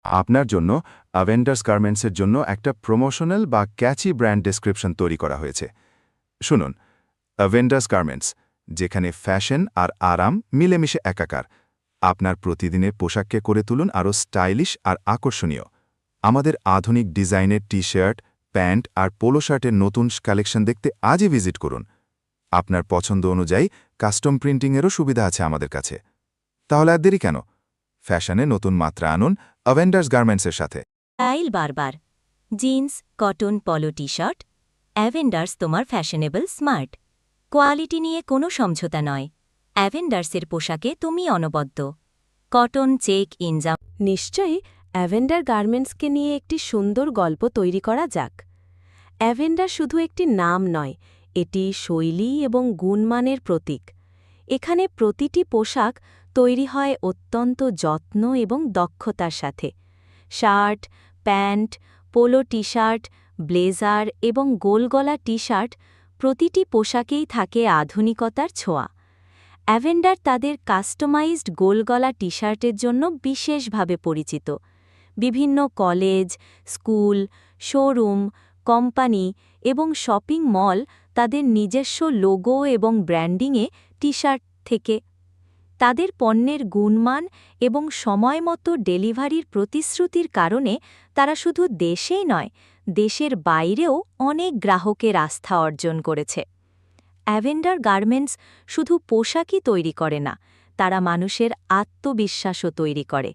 আপনার জন্য অ্যাভেন্ডার্স গার্মেন্টসের জন্য একটা প্রমোশনাল বা ক্যাচি ব্র্যান্ড ডেসক্রিপশন তৈরি করা হয়েছে। শুনুন, অ্যাভেন্ডার্স গার্মেন্টস, যেখানে ফ্যাশন আর আরাম মিলেমিশে একাকার। আপনার প্রতিদিনের পোশাককে করে তুলুন আরও স্টাইলিশ আর আকর্ষণীয়। আমাদের আধুনিক ডিজাইনের টি-শার্ট, প্যান্ট আর পোলো শার্টের নতুন কালেকশন দেখতে আজই ভিজিট করুন। আপনার পছন্দ অনুযায়ী কাস্টম প্রিন্টিংয়েরও সুবিধা আছে আমাদের কাছে। তাহলে আর দেরি কেন? ফ্যাশনে নতুন মাত্রা আনুন অ্যাভেন্ডার্স গার্মেন্টসের সাথে। স্টাইল বারবার জিন্স, কটন, পলো টি শার্ট। অ্যাভেন্ডার্স তোমার ফ্যাশনেবল স্মার্ট। কোয়ালিটি নিয়ে কোনো সমঝোতা নয়। অ্যাভেন্ডার্সের পোশাকে তুমি অনবদ্য। কটন, চেক, ইনজাম। নিশ্চয়ই অ্যাভেন্ডার গার্মেন্টসকে নিয়ে একটি সুন্দর গল্প তৈরি করা যাক। অ্যাভেন্ডার শুধু একটি নাম নয়, এটি শৈলী এবং গুণমানের প্রতীক। এখানে প্রতিটি পোশাক তৈরি হয় অত্যন্ত যত্ন এবং দক্ষতার সাথে। Shirt, pant, polo T shirt, blazer এবং গোলগলা টি শার্ট, প্রতিটি পোশাকেই থাকে আধুনিকতার ছোঁয়া। অ্যাভেন্ডার তাদের কাস্টমাইজড গোলগলা টি শার্টের জন্য বিশেষভাবে পরিচিত। বিভিন্ন কলেজ, স্কুল, শোরুম, কোম্পানি এবং শপিং মল তাদের নিজস্ব লোগো এবং ব্র্যান্ডিংয়ে টি শার্ট থেকে। তাদের পণ্যের গুণমান এবং সময়মতো ডেলিভারির প্রতিশ্রুতির কারণে তারা শুধু দেশেই নয়, দেশের বাইরেও অনেক গ্রাহকের আস্থা অর্জন করেছে। অ্যাভেন্ডার গার্মেন্টস শুধু পোশাকই তৈরি করে না, তারা মানুষের আত্মবিশ্বাসও তৈরি করে।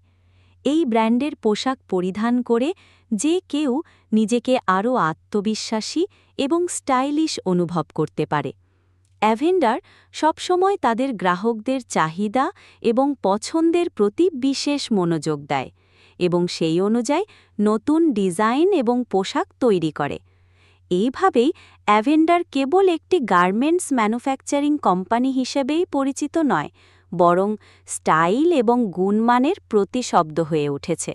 এই ব্র্যান্ডের পোশাক পরিধান করে যে কেউ নিজেকে আরও আত্মবিশ্বাসী এবং স্টাইলিশ অনুভব করতে পারে। অ্যাভেন্ডার সবসময় তাদের গ্রাহকদের চাহিদা এবং পছন্দের প্রতি বিশেষ মনোযোগ দেয় এবং সেই অনুযায়ী নতুন ডিজাইন এবং পোশাক তৈরি করে। এইভাবেই অ্যাভেন্ডার কেবল একটি গার্মেন্টস ম্যানুফ্যাকচারিং কোম্পানি হিসেবেই পরিচিত নয়, বরং স্টাইল এবং গুণমানের প্রতিশব্দ হয়ে উঠেছে।